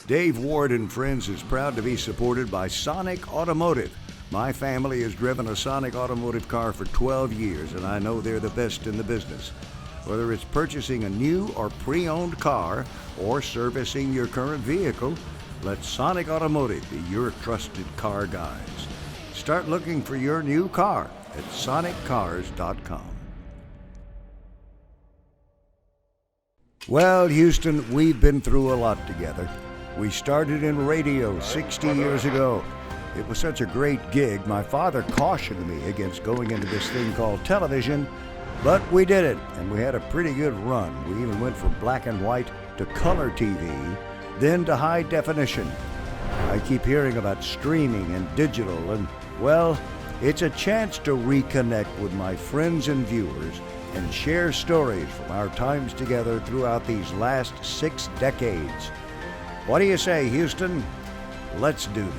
Dave Ward and Friends is proud to be supported by Sonic Automotive. My family has driven a Sonic Automotive car for 12 years, and I know they're the best in the business. Whether it's purchasing a new or pre-owned car or servicing your current vehicle, let Sonic Automotive be your trusted car guides. Start looking for your new car at soniccars.com. Well, Houston, we've been through a lot together. We started in radio 60 years ago. It was such a great gig, my father cautioned me against going into this thing called television, but we did it, and we had a pretty good run. We even went from black and white to color TV, then to high definition. I keep hearing about streaming and digital, and, well, it's a chance to reconnect with my friends and viewers and share stories from our times together throughout these last 6 decades. What do you say, Houston? Let's do this.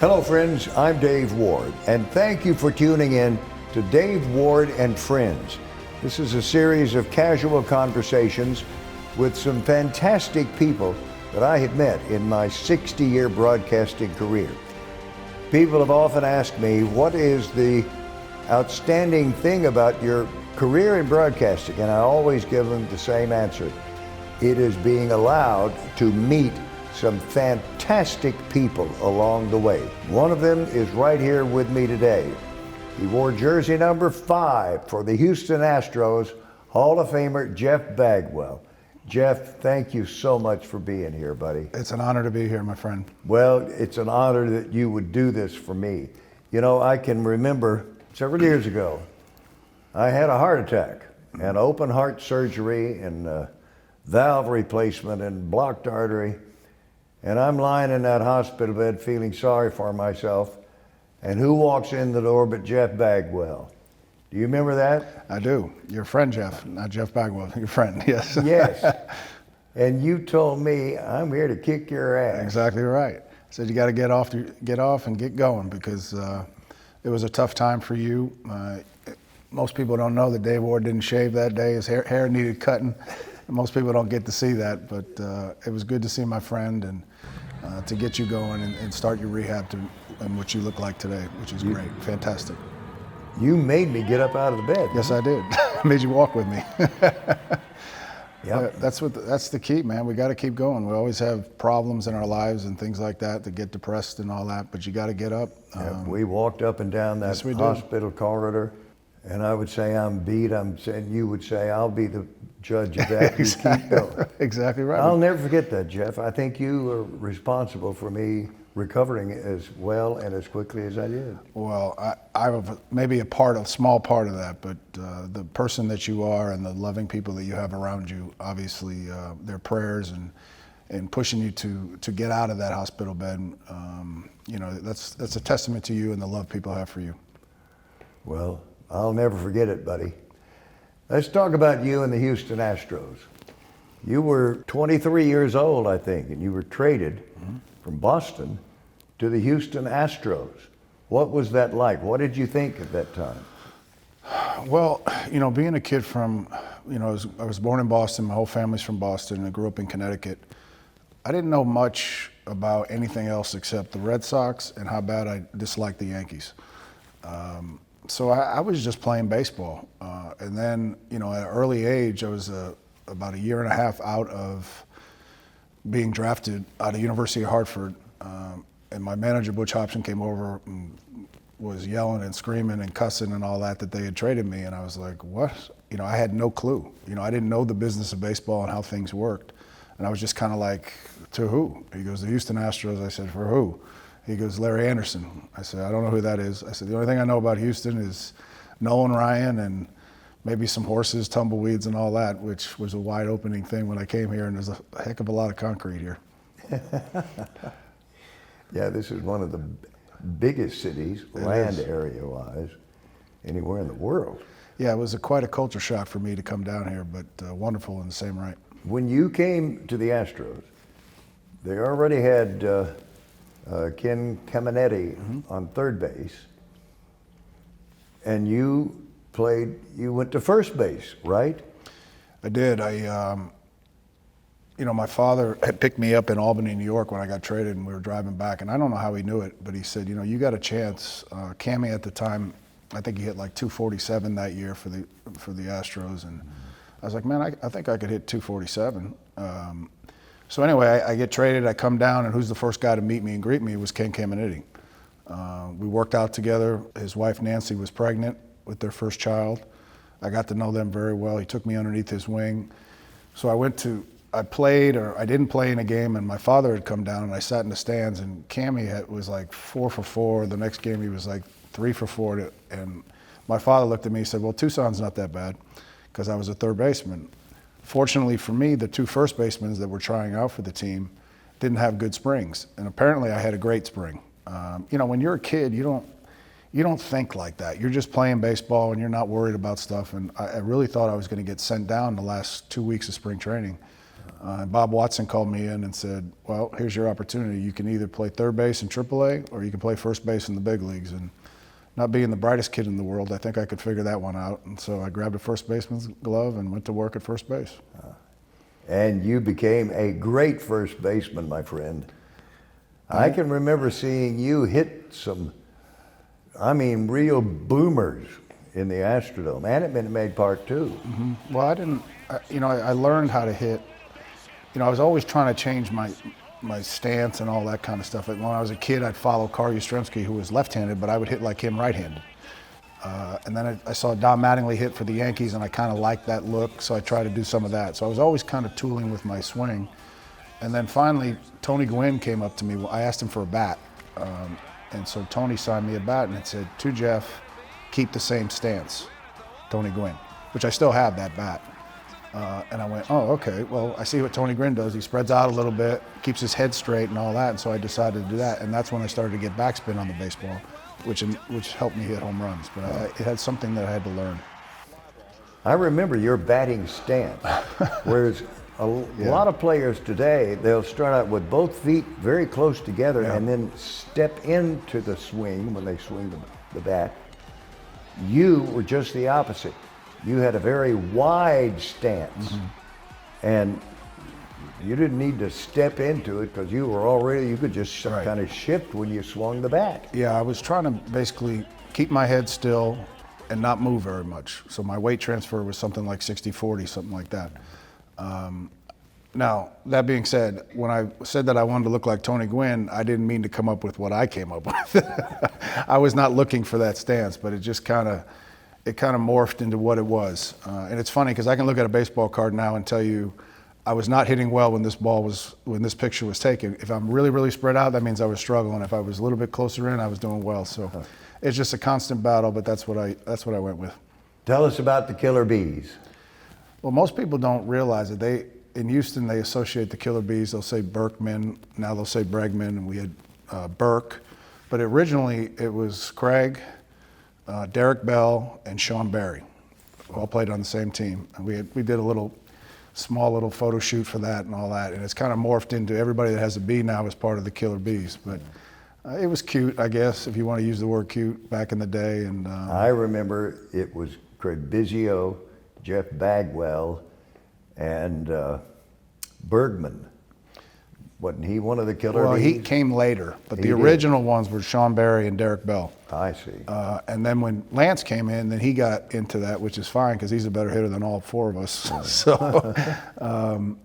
Hello friends, I'm Dave Ward, and thank you for tuning in to Dave Ward and Friends. This is a series of casual conversations with some fantastic people that I have met in my 60-year broadcasting career. People have often asked me, what is the outstanding thing about your career in broadcasting? And I always give them the same answer. It is being allowed to meet some fantastic people along the way. One of them is right here with me today. He wore jersey number 5 for the Houston Astros, Hall of Famer Jeff Bagwell. Jeff, thank you so much for being here, buddy. It's an honor to be here, my friend. Well, it's an honor that you would do this for me. You know, I can remember several years ago, I had a heart attack and open heart surgery and valve replacement and blocked artery. And I'm lying in that hospital bed feeling sorry for myself. And who walks in the door but Jeff Bagwell? Do you remember that? I do. Your friend, Jeff, not Jeff Bagwell, your friend, yes. Yes. And you told me, I'm here to kick your ass. Exactly right. I said, you got to get off and get going because it was a tough time for you. Most people don't know that Dave Ward didn't shave that day. His hair needed cutting. Most people don't get to see that, but it was good to see my friend and to get you going and start your rehab and what you look like today, which is great, fantastic. You made me get up out of the bed. Yes, I did. I made you walk with me. Yep. That's the key, man. We got to keep going. We always have problems in our lives and things like that get depressed and all that, but you got to get up. We walked up and down that hospital corridor, and I would say I'm beat. And you would say I'll be the judge of that. Exactly. You keep going. Exactly right. I'll never forget that, Jeff. I think you were responsible for me recovering as well and as quickly as I did. Well, I was maybe a small part of that, but the person that you are and the loving people that you have around you, obviously their prayers and pushing you to get out of that hospital bed, that's a testament to you and the love people have for you. Well, I'll never forget it, buddy. Let's talk about you and the Houston Astros. You were 23 years old, I think, and you were traded from Boston to the Houston Astros. What was that like? What did you think at that time? Well, being a kid from, I was born in Boston, my whole family's from Boston, and I grew up in Connecticut. I didn't know much about anything else except the Red Sox and how bad I disliked the Yankees. So I was just playing baseball. And then, at an early age, I was about a year and a half out of being drafted out of University of Hartford. And my manager, Butch Hobson, came over and was yelling and screaming and cussing and all that they had traded me. And I was like, what? I had no clue. I didn't know the business of baseball and how things worked. And I was just kind of like, to who? He goes, the Houston Astros. I said, for who? He goes, Larry Anderson. I said, I don't know who that is. I said, the only thing I know about Houston is Nolan Ryan and maybe some horses, tumbleweeds, and all that, which was a wide opening thing when I came here, and there's a heck of a lot of concrete here. Yeah, this is one of the biggest cities, land area-wise, anywhere in the world. Yeah, it was quite a culture shock for me to come down here, but wonderful in the same right. When you came to the Astros, they already had Ken Caminetti on third base, and you went to first base, right? I did. My father had picked me up in Albany, New York when I got traded, and we were driving back, and I don't know how he knew it, but he said, you got a chance. Cammy at the time, I think he hit like 247 that year for the Astros, and I was like, man, I think I could hit 247. So anyway, I get traded, I come down, and who's the first guy to meet me and greet me was Ken Caminetti. We worked out together. His wife, Nancy, was pregnant with their first child. I got to know them very well. He took me underneath his wing. So I played, or I didn't play in a game, and my father had come down, and I sat in the stands, and Cammy was like 4 for 4. The next game he was like 3 for 4. And my father looked at me and said, well, Tucson's not that bad, because I was a third baseman. Fortunately for me, the 2 first basemen that were trying out for the team didn't have good springs, and apparently I had a great spring. When you're a kid, you don't think like that. You're just playing baseball, and you're not worried about stuff, and I really thought I was going to get sent down the last 2 weeks of spring training. And Bob Watson called me in and said, well, here's your opportunity. You can either play third base in AAA, or you can play first base in the big leagues. And not being the brightest kid in the world, I think I could figure that one out. And so I grabbed a first baseman's glove and went to work at first base. And you became a great first baseman, my friend. I can remember seeing you hit some, real boomers in the Astrodome and at Minute Maid Park too. Mm-hmm. Well, I learned how to hit. I was always trying to change my stance and all that kind of stuff. When I was a kid, I'd follow Carl Yastrzemski, who was left-handed, but I would hit like him right-handed. And then I saw Don Mattingly hit for the Yankees, and I kind of liked that look, so I tried to do some of that. So I was always kind of tooling with my swing. And then finally, Tony Gwynn came up to me. I asked him for a bat. And so Tony signed me a bat, and it said, to Jeff, keep the same stance, Tony Gwynn, which I still have that bat. And I went, oh, okay, well, I see what Tony Gwynn does. He spreads out a little bit, keeps his head straight and all that, and so I decided to do that. And that's when I started to get backspin on the baseball, which helped me hit home runs. But it had something that I had to learn. I remember your batting stance, whereas a lot of players today, they'll start out with both feet very close together and then step into the swing when they swing the bat. You were just the opposite. You had a very wide stance, and you didn't need to step into it because you could just kind of shift when you swung the bat. Yeah, I was trying to basically keep my head still and not move very much. So my weight transfer was something like 60-40, something like that. Now, that being said, when I said that I wanted to look like Tony Gwynn, I didn't mean to come up with what I came up with. I was not looking for that stance, but it just kind of morphed into what it was. And it's funny because I can look at a baseball card now and tell you I was not hitting well when this picture was taken. If I'm really, really spread out, that means I was struggling. If I was a little bit closer in, I was doing well. So it's just a constant battle, but that's what I went with. Tell us about the Killer Bees. Well, most people don't realize it. In Houston, they associate the Killer Bees. They'll say Berkman, now they'll say Bregman, and we had Burke. But originally, it was Craig, Derek Bell, and Sean Barry, all played on the same team. And we did a small little photo shoot for that and all that, and it's kind of morphed into everybody that has a bee now is part of the Killer Bees. But it was cute, I guess, if you want to use the word cute, back in the day. And I remember it was Craig Biggio, Jeff Bagwell, and Bergman. Wasn't he one of the Killer Bees? Well, he came later, but the original ones were Sean Barry and Derek Bell. I see. And then when Lance came in, then he got into that, which is fine because he's a better hitter than all 4 of us. So,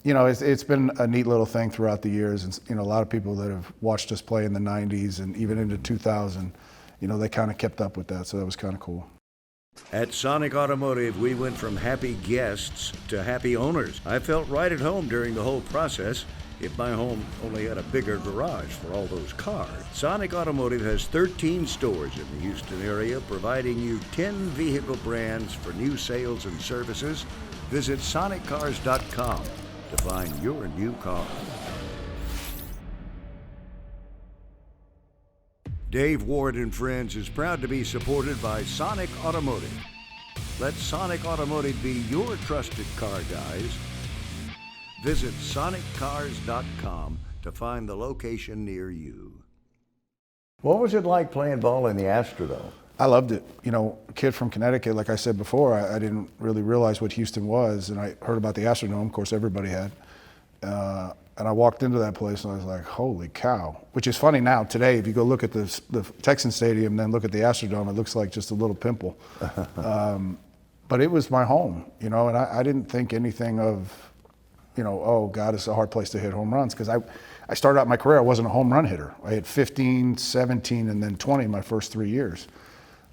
it's been a neat little thing throughout the years. And, a lot of people that have watched us play in the 90s and even into 2000, they kind of kept up with that. So that was kind of cool. At Sonic Automotive, we went from happy guests to happy owners. I felt right at home during the whole process. If my home only had a bigger garage for all those cars. Sonic Automotive has 13 stores in the Houston area, providing you 10 vehicle brands for new sales and services. Visit soniccars.com to find your new car. Dave Ward and Friends is proud to be supported by Sonic Automotive. Let Sonic Automotive be your trusted car guys. Visit soniccars.com to find the location near you. What was it like playing ball in the Astrodome? I loved it. You know, a kid from Connecticut, like I said before, I didn't really realize what Houston was, and I heard about the Astrodome. Of course, everybody had. And I walked into that place and I was like, holy cow. Which is funny now, today, if you go look at the Texan Stadium, then look at the Astrodome, it looks like just a little pimple. But it was my home, you know, and I didn't think anything of, you know, oh God, it's a hard place to hit home runs. Because I started out my career, I wasn't a home run hitter. I had 15, 17, and then 20 my first 3 years.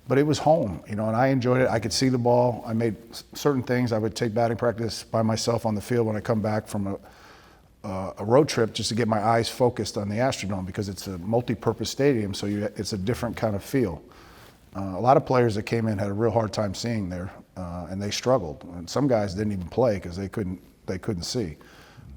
But it was home, you know, and I enjoyed it. I could see the ball. I made certain things. I would take batting practice by myself on the field when I come back from a road trip, just to get my eyes focused on the Astrodome, because it's a multi-purpose stadium, so it's a different kind of feel. A lot of players that came in had a real hard time seeing there, and they struggled. And some guys didn't even play because they couldn't see.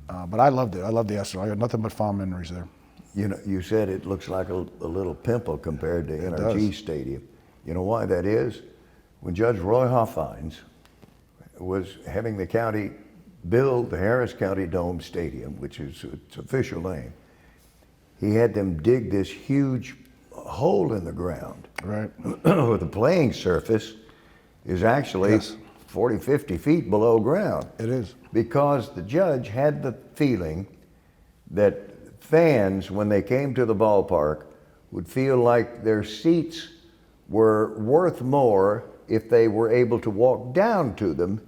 But I loved it. I loved the Astrodome. I got nothing but fond memories there. You know, you said it looks like a little pimple compared to NRG Stadium. You know why that is? When Judge Roy Hoffines was having the county build the Harris County Dome Stadium, which is its official name, he had them dig this huge hole in the ground. Right. The playing surface is actually 40, 50 feet below ground. It is. Because the judge had the feeling that fans, when they came to the ballpark, would feel like their seats were worth more if they were able to walk down to them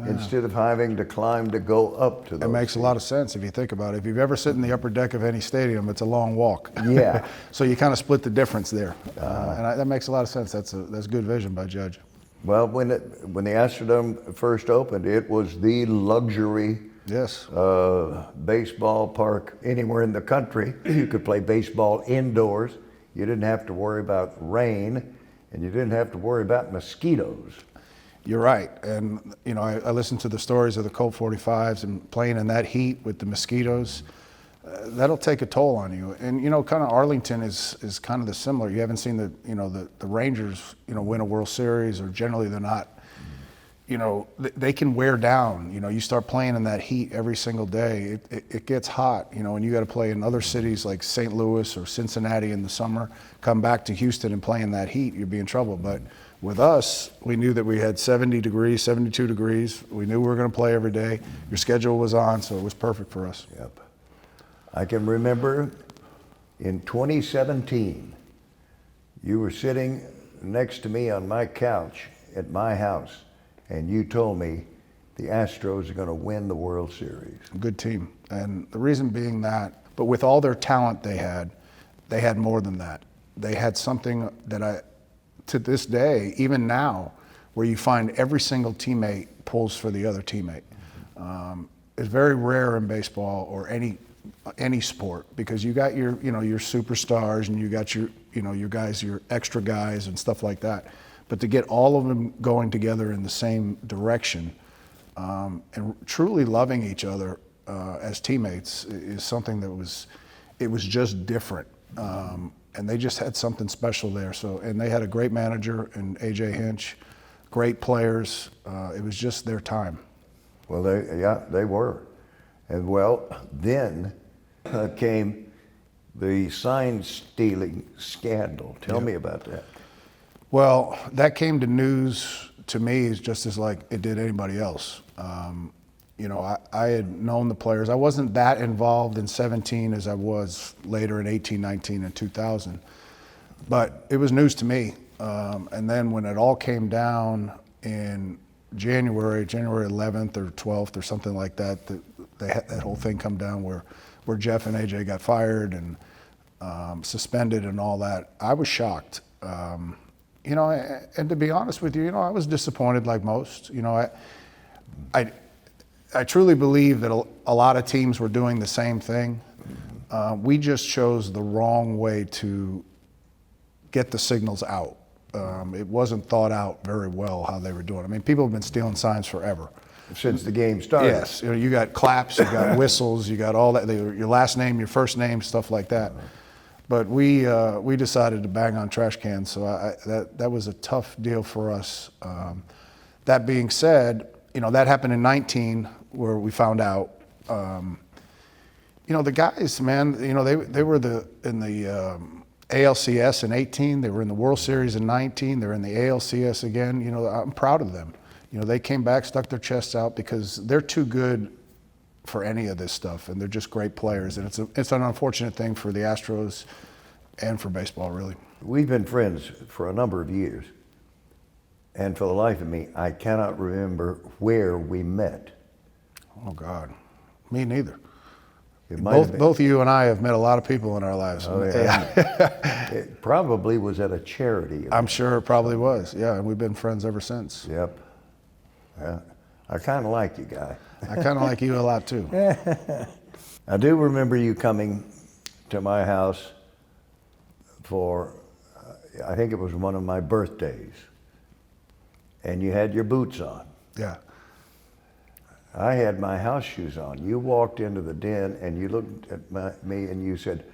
instead of having to climb to go up to them. It makes a lot of sense if you think about it. If you've ever sit in the upper deck of any stadium, it's a long walk. Yeah. So you kind of split the difference there. That makes a lot of sense. That's good vision by Judge. Well, when the Astrodome first opened, it was the luxury baseball park anywhere in the country. You could play baseball indoors. You didn't have to worry about rain, and you didn't have to worry about mosquitoes. You're right. And, you know, I listened to the stories of the Colt 45s and playing in that heat with the mosquitoes. That'll take a toll on you. And, you know, kind of Arlington is kind of the similar. You haven't seen the Rangers, you know, win a World Series, or generally they're not, you know, they can wear down. You know, you start playing in that heat every single day. It gets hot, you know, and you got to play in other cities like St. Louis or Cincinnati in the summer, come back to Houston and play in that heat, you'd be in trouble. But with us, we knew that we had 70 degrees, 72 degrees. We knew we were going to play every day. Your schedule was on, so it was perfect for us. Yep. I can remember in 2017, you were sitting next to me on my couch at my house, and you told me the Astros are going to win the World Series. Good team. And the reason being that, but with all their talent they had more than that. They had something that to this day, even now, where you find every single teammate pulls for the other teammate. It's very rare in baseball or any sport, because you got your superstars, and you got your guys, your extra guys and stuff like that. But to get all of them going together in the same direction and truly loving each other as teammates is something that was just different. And they just had something special there. And they had a great manager in A.J. Hinch, great players. It was just their time. Well, they were. And then came the sign stealing scandal. Tell me about that. Well, that came to news to me just as like it did anybody else. You know, I had known the players. I wasn't that involved in 17 as I was later in 18, 19, and 2000. But it was news to me. And then when it all came down in January 11th or 12th or something like that, they had that whole thing come down where Jeff and AJ got fired and suspended and all that. I was shocked. You know, and to be honest with you, you know, I was disappointed like most. You know, I truly believe that a lot of teams were doing the same thing. We just chose the wrong way to get the signals out. It wasn't thought out very well how they were doing. I mean, people have been stealing signs forever. Since the game started. Yes, you know, you got claps, you got whistles, you got all that, your last name, your first name, stuff like that. But we decided to bang on trash cans, so that was a tough deal for us. That being said, that happened in 19, where we found out. The guys, man, they were in the ALCS in 18. They were in the World Series in 19. They're in the ALCS again. I'm proud of them. They came back, stuck their chests out, because they're too good for any of this stuff, and they're just great players. And it's an unfortunate thing for the Astros and for baseball, really. We've been friends for a number of years, and for the life of me, I cannot remember where we met. Oh, God. Me neither. Both you and I have met a lot of people in our lives. Oh, yeah. It probably was at a charity event. I'm sure it probably was, yeah, and we've been friends ever since. Yep. Yeah. I kind of like you, Guy. I kind of like you a lot, too. I do remember you coming to my house for, I think it was one of my birthdays, and you had your boots on. Yeah. I had my house shoes on. You walked into the den and you looked at me and you said,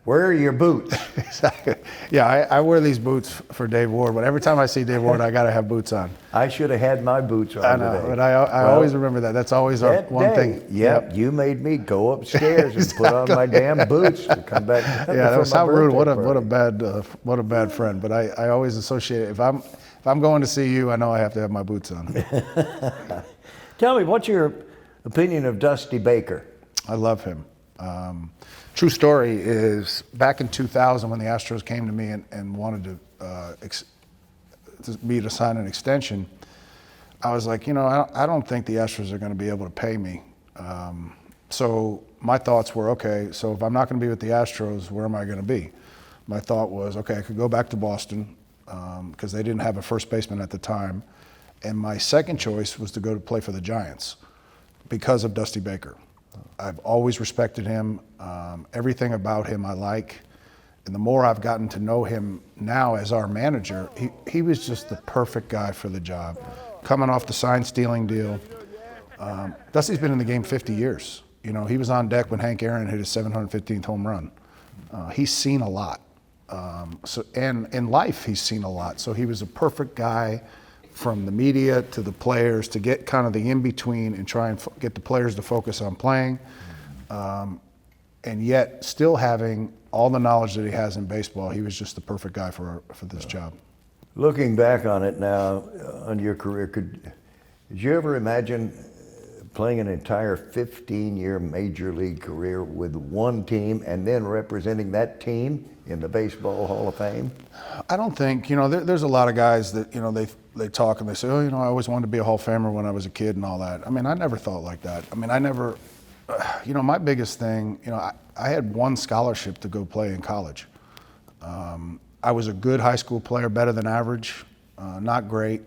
"Where are your boots?" Exactly. Yeah, I wear these boots for Dave Ward, but every time I see Dave Ward, I got to have boots on. I should have had my boots on I know, today. but I always remember that. That's always our one thing. Yep, you made me go upstairs and put on my damn boots to come back. Yeah, that was how rude. What a bad friend. But I always associate it. If I'm going to see you, I know I have to have my boots on. Tell me, what's your opinion of Dusty Baker? I love him. True story is, back in 2000, when the Astros came to me and wanted me to sign an extension, I was like, I don't think the Astros are going to be able to pay me. So my thoughts were, okay, so if I'm not going to be with the Astros, where am I going to be? My thought was, okay, I could go back to Boston, because they didn't have a first baseman at the time. And my second choice was to go to play for the Giants because of Dusty Baker. I've always respected him. Everything about him I like. And the more I've gotten to know him now as our manager, he was just the perfect guy for the job. Coming off the sign-stealing deal. Dusty's been in the game 50 years. He was on deck when Hank Aaron hit his 715th home run. He's seen a lot. And in life, he's seen a lot. So he was a perfect guy, from the media to the players, to get kind of the in-between and try and get the players to focus on playing, and yet still having all the knowledge that he has in baseball. He was just the perfect guy for this job. Looking back on it now, on your career, did you ever imagine playing an entire 15-year major league career with one team and then representing that team in the Baseball Hall of Fame? I don't think, there's a lot of guys that, they talk and they say, I always wanted to be a Hall of Famer when I was a kid and all that. I mean, I never thought like that. I mean, I never, my biggest thing, I had one scholarship to go play in college. I was a good high school player, better than average, not great.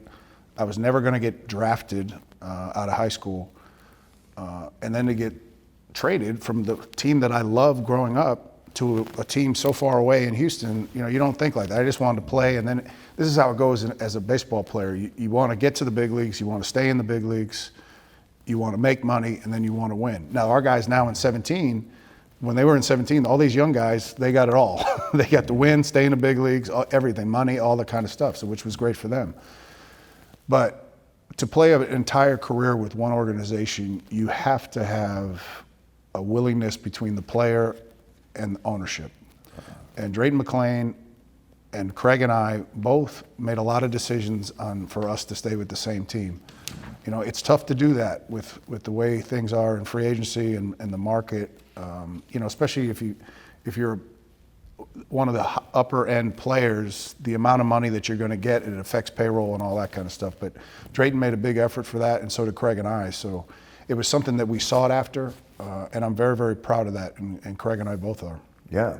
I was never going to get drafted out of high school. And then to get traded from the team that I loved growing up to a team so far away in Houston, you don't think like that. I just wanted to play, and then this is how it goes as a baseball player. You want to get to the big leagues, you want to stay in the big leagues, you want to make money, and then you want to win. Now, our guys now in 17, when they were in 17, all these young guys, they got it all. They got to win, stay in the big leagues, everything, money, all the kind of stuff, so which was great for them. But to play an entire career with one organization, you have to have a willingness between the player and ownership. And Drayton McClain and Craig and I both made a lot of decisions for us to stay with the same team. It's tough to do that with the way things are in free agency and the market. Especially if you're one of the upper end players, the amount of money that you're going to get, it affects payroll and all that kind of stuff. But Drayton made a big effort for that, and so did Craig and I. So it was something that we sought after, and I'm very, very proud of that, and Craig and I both are. Yeah,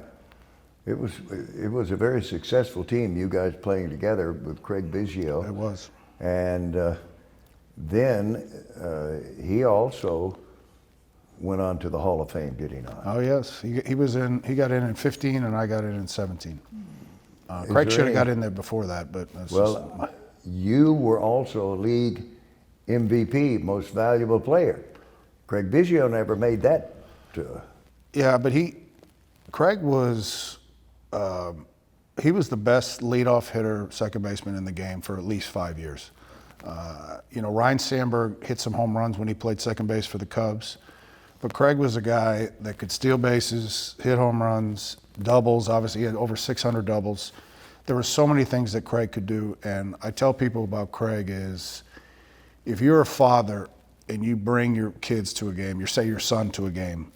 it was a very successful team, you guys playing together with Craig Biggio. It was. And then he also went on to the Hall of Fame, did he not? Oh yes, he got in 15, and I got in 17. Craig should have got in there before that, but you were also a league MVP, most valuable player. Craig Biggio never made that. Yeah, but Craig was he was the best leadoff hitter, second baseman in the game for at least 5 years. Ryan Sandberg hit some home runs when he played second base for the Cubs, but Craig was a guy that could steal bases, hit home runs, doubles. Obviously, he had over 600 doubles. There were so many things that Craig could do, and I tell people about Craig is, if you're a father and you bring your kids to a game, say your son to a game,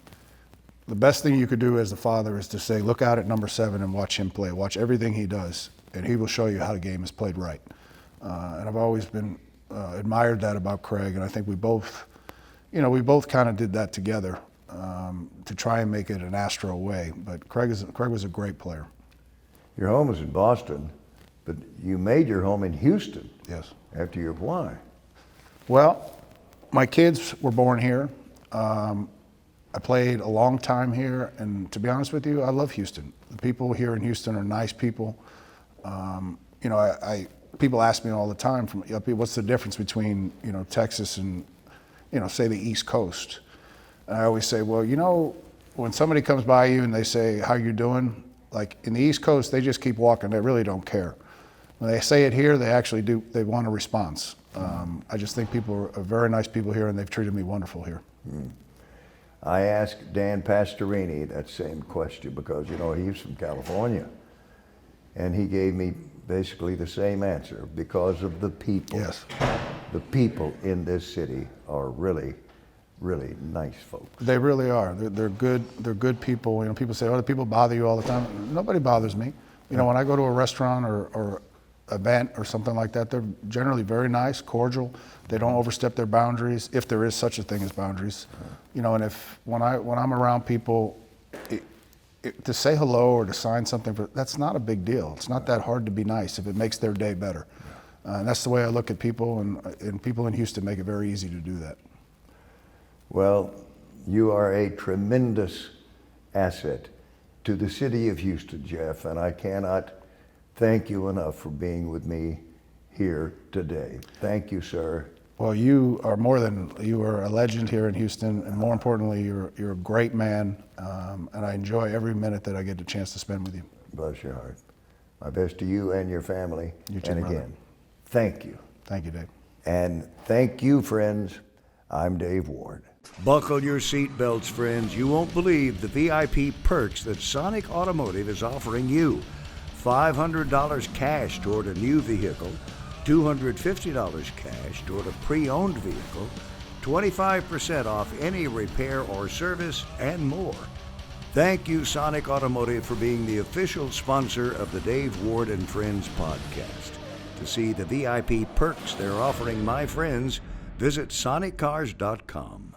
the best thing you could do as a father is to say, look out at number 7 and watch him play. Watch everything he does, and he will show you how the game is played right. And I've always been admired that about Craig, and I think we both kind of did that together to try and make it an Astro way. But Craig was a great player. Your home was in Boston, but you made your home in Houston. Yes. After your why? Well, my kids were born here. I played a long time here, and to be honest with you, I love Houston. The people here in Houston are nice people. People ask me all the time, what's the difference between Texas and say the East Coast? And I always say, well, when somebody comes by you and they say, how you doing? Like in the East Coast, they just keep walking. They really don't care. When they say it here, they actually do. They want a response. I just think people are very nice people here, and they've treated me wonderful here. I asked Dan Pastorini that same question because, he's from California. And he gave me basically the same answer, because of the people. Yes. The people in this city are really, really nice folks. They really are. They're good. They're good people. People say, "Oh, do people bother you all the time?" Nobody bothers me. When I go to a restaurant or event or something like that, they're generally very nice, cordial. They don't overstep their boundaries, if there is such a thing as boundaries. And when I'm around people, to say hello or to sign something, that's not a big deal. It's not that hard to be nice if it makes their day better. And that's the way I look at people, and people in Houston make it very easy to do that. Well, you are a tremendous asset to the city of Houston, Jeff, and I cannot thank you enough for being with me here today. Thank you, sir. Well, you are a legend here in Houston, and more importantly, you're a great man, and I enjoy every minute that I get the chance to spend with you. Bless your heart. My best to you and your family. You too, and brother. again, thank you. Thank you, Dave. And thank you, friends. I'm Dave Ward. Buckle your seatbelts, friends. You won't believe the VIP perks that Sonic Automotive is offering you. $500 cash toward a new vehicle, $250 cash toward a pre-owned vehicle, 25% off any repair or service, and more. Thank you, Sonic Automotive, for being the official sponsor of the Dave Ward and Friends podcast. To see the VIP perks they're offering my friends, visit soniccars.com.